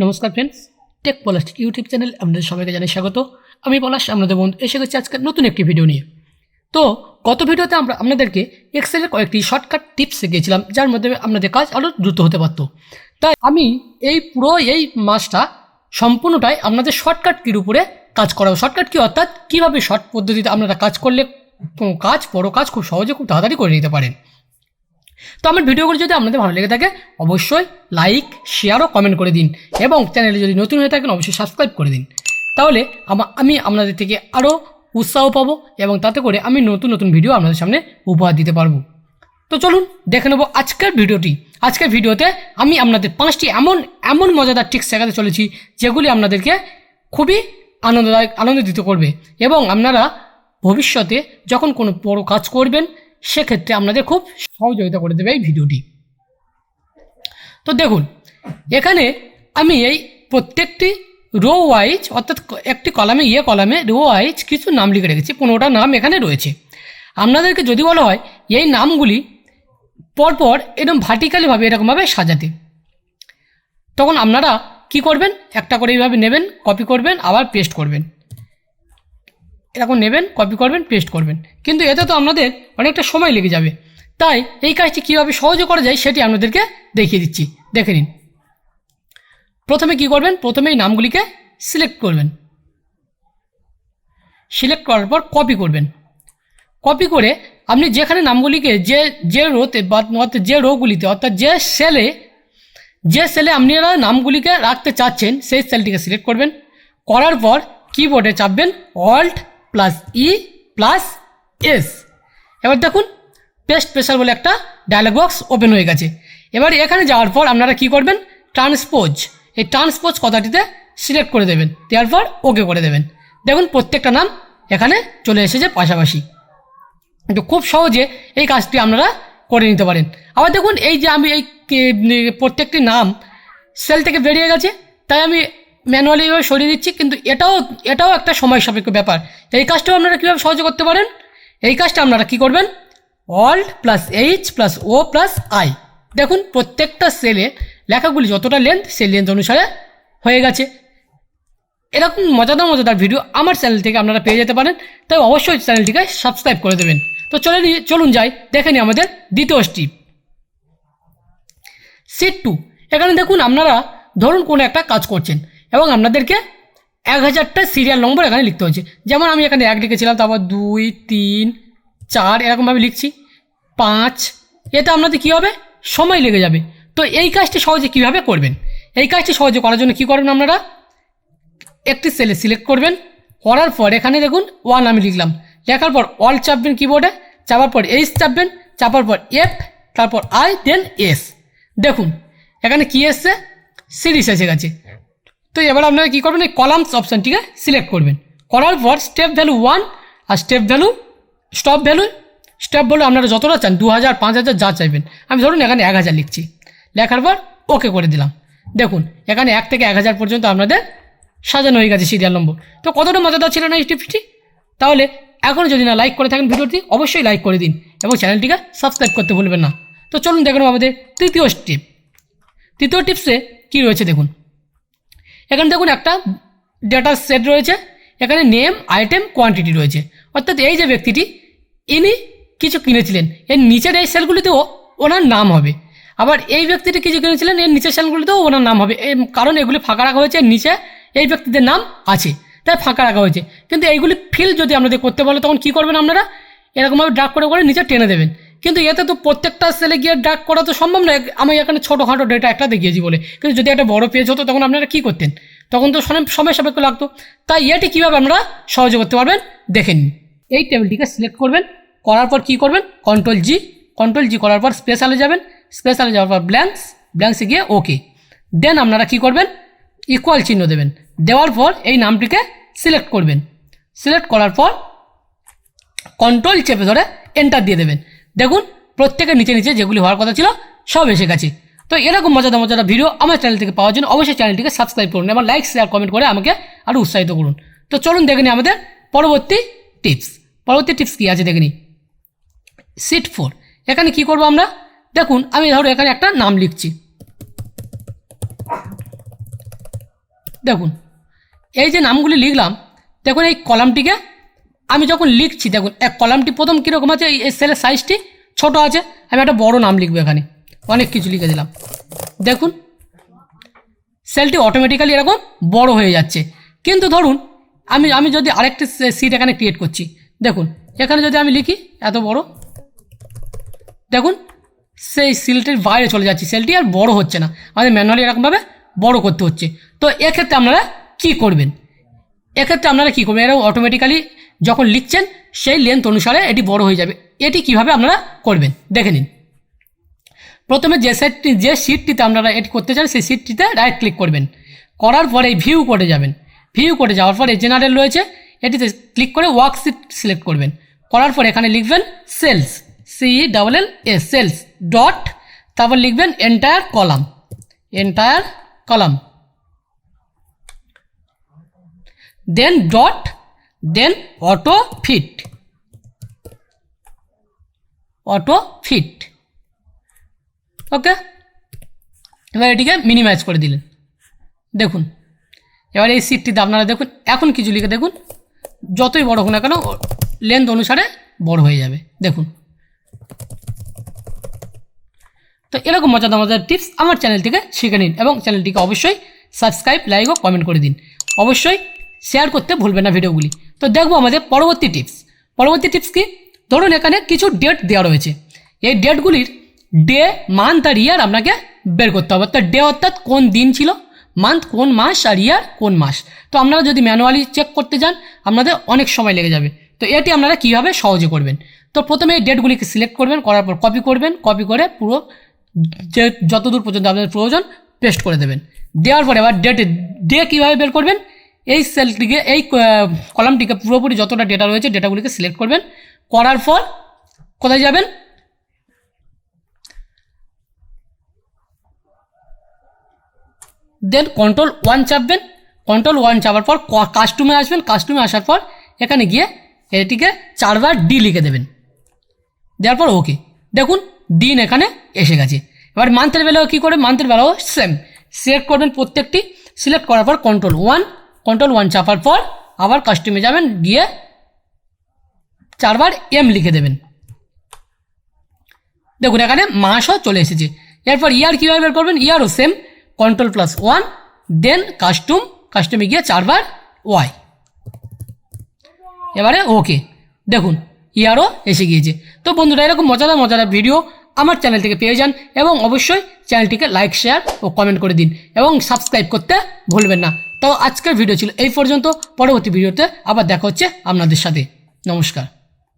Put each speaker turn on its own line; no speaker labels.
নমস্কার friends, take পলাশ YouTube channel আপনাদের সবাইকে জানাই স্বাগত। আমি পলাশ, আপনাদের বন্ধু এসে গেছি আজকে নতুন একটি ভিডিও নিয়ে। তো গত ভিডিওতে আমরা আপনাদেরকে এক্সেলের কয়েকটি শর্টকাট টিপস শিখিয়েছিলাম, যার মধ্যে আপনাদের কাজ আরও দ্রুত হতে পারত। তাই আমি এই মাসটা সম্পূর্ণটাই আপনাদের শর্টকাট কির উপরে কাজ করাবো। শর্টকাট কি অর্থাৎ কীভাবে শর্ট পদ্ধতিতে আপনারা কাজ করলে বড় কাজ খুব সহজে খুব তাড়াতাড়ি করে নিতে পারেন। তো আমার ভিডিওগুলো যদি আপনাদের ভালো লেগে থাকে অবশ্যই লাইক, শেয়ার ও কমেন্ট করে দিন, এবং চ্যানেলে যদি নতুন হয়ে থাকেন অবশ্যই সাবস্ক্রাইব করে দিন। তাহলে আমি আপনাদের থেকে আরও উৎসাহ পাবো, এবং তাতে করে আমি নতুন নতুন ভিডিও আপনাদের সামনে উপহার দিতে পারবো। তো চলুন দেখে নেব আজকের ভিডিওটি। আজকের ভিডিওতে আমি আপনাদের 5টি এমন মজাদার ট্রিক্স শেখাতে চলেছি, যেগুলি আপনাদেরকে খুবই আনন্দিত করবে, এবং আপনারা ভবিষ্যতে যখন কোনো বড় কাজ করবেন সেক্ষেত্রে আপনাদের খুব সহযোগিতা করে দেবে এই ভিডিওটি। তো দেখুন, এখানে আমি এই প্রত্যেকটি রো ওয়াইজ অর্থাৎ একটি কলামে রো ওয়াইজ কিছু নাম লিখে রেখেছি। 15টা নাম এখানে রয়েছে। আপনাদেরকে যদি বলা হয় এই নামগুলি পরপর এরকম ভার্টিক্যালিভাবে এরকমভাবে সাজাতে, তখন আপনারা কি করবেন, একটা করে এইভাবে নেবেন, কপি করবেন, আবার পেস্ট করবেন। এরকম নেবেন, কপি করবেন, পেস্ট করবেন, কিন্তু এতে তো আপনাদের অনেকটা সময় লেগে যাবে। তাই এই কাজটি কীভাবে সহজে করা যায় সেটি আপনাদেরকে দেখিয়ে দিচ্ছি, দেখে নিন। প্রথমে কি করবেন, প্রথমে এই নামগুলিকে সিলেক্ট করবেন। সিলেক্ট করার পর কপি করবেন। কপি করে আপনি যেখানে নামগুলিকে যে রোতে বা যে রোগুলিতে অর্থাৎ যে সেলে আপনারা নামগুলিকে রাখতে চাচ্ছেন সেই সেলটিকে সিলেক্ট করবেন। করার পর কিবোর্ডে চাপবেন Alt+E+S। এবার দেখুন পেস্ট প্রেসার বলে একটা ডায়লগ বক্স ওপেন হয়ে গেছে। এবার এখানে যাওয়ার পর আপনারা কি করবেন, এই ট্রান্সপোজ কথাটিতে সিলেক্ট করে দেবেন, দেওয়ার পর ওকে করে দেবেন। দেখুন প্রত্যেকটা নাম এখানে চলে এসেছে পাশাপাশি। তো খুব সহজে এই কাজটি আপনারা করে নিতে পারেন। আবার দেখুন এই যে আমি এই প্রত্যেকটি নাম সেল থেকে বেরিয়ে গেছে, তাই আমি ম্যানুয়ালি এভাবে সরিয়ে দিচ্ছি, কিন্তু এটাও একটা সময় সাপেক্ষ ব্যাপার। এই কাজটাও আপনারা কীভাবে সহজে করতে পারেন, এই কাজটা আপনারা কি করবেন, Alt+H+O+I। দেখুন প্রত্যেকটা সেলে লেখাগুলি যতটা লেন্থ সেই লেন্থ অনুসারে হয়ে গেছে। এরকম মজাদার ভিডিও আমার চ্যানেল থেকে আপনারা পেয়ে যেতে পারেন, তাই অবশ্যই চ্যানেলটিকে সাবস্ক্রাইব করে দেবেন। তো চলুন যাই দেখে নিই আমাদের দ্বিতীয় স্টেপ, শিট 2। এখানে দেখুন আপনারা ধরুন কোনো একটা কাজ করছেন এবং আপনাদেরকে 1000টা সিরিয়াল নম্বর এখানে লিখতে হচ্ছে। যেমন আমি এখানে 1 লিখেছিলাম, তারপর 2, 3, 4 এরকমভাবে লিখছি, 5। এতে আপনাদের কী হবে, সময় লেগে যাবে। তো এই কাজটি সহজে কীভাবে করবেন, এই কাজটি সহজে করার জন্য কী করবেন, আপনারা একটি সেলে সিলেক্ট করবেন। করার পর এখানে দেখুন 1 আমি লিখলাম, লেখার পর অল চাপবেন কিবোর্ডে, চাপার পর H চাপবেন, চাপার পর F, তারপর I, দেন S। দেখুন এখানে কি এসছে, সিরিজ এসে গেছে। তো এবার আপনারা কী করবেন, এই কলামস অপশানটিকে সিলেক্ট করবেন। করার পর স্টেপ ভ্যালু 1 আর স্টেপ ভ্যালু আপনারা যতটা চান, 2000, 5000 যা চাইবেন। আমি ধরুন এখানে 1000 লিখছি, লেখার পর ওকে করে দিলাম। দেখুন এখানে 1 থেকে 1000 পর্যন্ত আপনাদের সাজানো হয়ে গেছে সিরিয়াল নম্বর। তো কতটা মজাদার ছিল না এই টিপসটি? তাহলে এখন যদি না লাইক করে থাকেন ভিডিওটি, অবশ্যই লাইক করে দিন এবং চ্যানেলটিকে সাবস্ক্রাইব করতে ভুলবেন না। তো চলুন দেখুন আমাদের তৃতীয় টিপসে কী রয়েছে দেখুন। এখানে দেখুন একটা ডেটা সেট রয়েছে, এখানে নেম, আইটেম, কোয়ান্টিটি রয়েছে। অর্থাৎ এই যে ব্যক্তিটি ইনি কিছু কিনেছিলেন, এর নিচের এই সেলগুলিতেও ওনার নাম হবে। আবার এই ব্যক্তিটি কিছু কিনেছিলেন, এর নিচের সেলগুলিতেও ওনার নাম হবে, কারণ এগুলি ফাঁকা রাখা হয়েছে, নিচে এই ব্যক্তিদের নাম আছে তাই ফাঁকা রাখা হয়েছে। কিন্তু এইগুলি ফিল যদি আপনাদের করতে বলে তখন কী করবেন, আপনারা এরকমভাবে ড্রাগ করে নিচে টেনে দেবেন। কিন্তু এতে তো প্রত্যেকটা সেলে গিয়ে ড্রাগ করা তো সম্ভব নয়, আমি এখানে ছোটোখাটো ডেটা একটা দেখিয়েছি বলে। কিন্তু যদি একটা বড় পেজ হতো তখন আপনারা কী করতেন, তখন তো সময় সাপেক্ষ লাগতো। তাই এটি কীভাবে আপনারা সহজে করতে পারবেন দেখে নিন। এই টেবিলটিকে সিলেক্ট করবেন, করার পর কী করবেন, কন্ট্রোল জি করার পর স্পেশালে যাবেন, স্পেশালে যাওয়ার পর ব্ল্যাঙ্কসে গিয়ে ওকে। দেন আপনারা কী করবেন, ইকুয়াল চিহ্ন দেবেন। দেওয়ার পর এই নামটিকে সিলেক্ট করবেন। সিলেক্ট করার পর কন্ট্রোল চেপে ধরে এন্টার দিয়ে দেবেন। দেখুন প্রত্যেকের নিচে যেগুলি হওয়ার কথা ছিল সব এসে গেছে। তো এরকম মজাদার ভিডিও আমার চ্যানেল থেকে পাওয়ার জন্য অবশ্যই চ্যানেলটিকে সাবস্ক্রাইব করুন এবং লাইক, শেয়ার, কমেন্ট করে আমাকে আরও উৎসাহিত করুন। তো চলুন দেখে নিই আমাদের পরবর্তী টিপস কী আছে দেখে নিই। শিট 4, এখানে কি করব আমরা, দেখুন আমি ধরো এখানে একটা নাম লিখছি, দেখুন এই যে নামগুলি লিখলাম, দেখুন এই কলামটিকে আমি যখন লিখছি, দেখুন এক কলামটি প্রথম কীরকম আছে, এই সেলের সাইজটি ছোট আছে, আমি একটা বড় নাম লিখবো, এখানে অনেক কিছু লিখে দিলাম। দেখুন সেলটি অটোমেটিক্যালি এরকম বড় হয়ে যাচ্ছে। কিন্তু ধরুন আমি যদি আরেকটি সিট এখানে ক্রিয়েট করছি, দেখুন এখানে যদি আমি লিখি এত বড়, দেখুন সেই সিলটির বাইরে চলে যাচ্ছে, সেলটি আর বড় হচ্ছে না, আমাদের ম্যানুয়ালি এরকমভাবে বড় করতে হচ্ছে। তো এক্ষেত্রে আপনারা কী করবেন, এরকম অটোমেটিক্যালি যখন লিখছেন সেই লেন্থ অনুসারে এটি বড় হয়ে যাবে। এটি কিভাবে আপনারা করবেন দেখে নিন। প্রথমে যে শিটটিতে আপনারা এড করতে চান সেই শিটটিতে রাইট ক্লিক করবেন, করার পরে ভিউ কোডে যাবেন, ভিউ কোডে যাওয়ার পরে জেনারেল রয়েছে এটিতে ক্লিক করে ওয়ার্কশিট সিলেক্ট করবেন, করার পর এখানে লিখবেন সেলস, CELLS সেলস ডট, তারপর লিখবেন এন্টায়ার কলাম, দেন ডট, দেন অটো ফিট। ওকে, এবার এটিকে মিনিমাইজ করে দিলেন। দেখুন এবার এই সিটটিতে আপনারা দেখুন এখন কিছু লিখে দেখুন, যতই বড় হোক না কেন লেন্থ অনুসারে বড় হয়ে যাবে। দেখুন, তো এরকম মজাদার টিপস আমার চ্যানেল থেকে শিখে নিন এবং চ্যানেলটিকে অবশ্যই সাবস্ক্রাইব, লাইক ও কমেন্ট করে দিন। অবশ্যই শেয়ার করতে ভুলবেন না ভিডিওগুলি। তো দেখবো আমাদের পরবর্তী টিপস কি, ধরুন এখানে কিছু ডেট দেওয়া রয়েছে, এই ডেটগুলির ডে, মান্থ আর ইয়ার আপনাকে বের করতে হবে। অর্থাৎ ডে অর্থাৎ কোন দিন ছিল, মান্থ কোন মাস আর ইয়ার কোন মাস। তো আপনারা যদি ম্যানুয়ালি চেক করতে যান আপনাদের অনেক সময় লেগে যাবে। তো এটি আপনারা কীভাবে সহজে করবেন, তো প্রথমে এই ডেটগুলিকে সিলেক্ট করবেন, করার পর কপি করে পুরো যে যতদূর পর্যন্ত আপনাদের প্রয়োজন পেস্ট করে দেবেন। দেওয়ার পরে এবার ডে কীভাবে বের করবেন, এই সেলটিকে এই কলামটিকে পুরোপুরি যতটা ডেটা রয়েছে ডেটাগুলিকে সিলেক্ট করবেন, করার পর কোথায় যাবেন, দেন কন্ট্রোল 1 চাপবেন, চাপার পর কাস্টমে আসবেন, কাস্টমে আসার পর এখানে গিয়ে এটিকে 4 বার ডি লিখে দেবেন, দেওয়ার পর ওকে। দেখুন দিন এখানে এসে গেছে। এবার মান্থের বেলাও কী করে, মান্থের বেলাও সেম সিলেক্ট করবেন প্রত্যেকটি, সিলেক্ট করার পর কন্ট্রোল 1 চাপার পর আবার কাস্টমে যাবেন, গিয়ে 4 বার এম লিখে দেবেন। দেখুন এখানে মাসও চলে এসেছে। এরপর ইয়ার কীভাবে বের করবেন, ইয়ারও সেম Ctrl+1, দেন কাস্টমে গিয়ে 4 বার ওয়াই, এবারে ওকে। দেখুন ইয়ারও এসে গিয়েছে। তো বন্ধুরা এরকম মজাদার ভিডিও আমার চ্যানেল থেকে পেয়ে যান এবং অবশ্যই চ্যানেলটিকে লাইক, শেয়ার ও কমেন্ট করে দিন এবং সাবস্ক্রাইব করতে ভুলবেন না। তো আজকের ভিডিও ছিল এই পর্যন্ত, পরবর্তী ভিডিওতে আবার দেখা হচ্ছে আপনাদের সাথে। নমস্কার।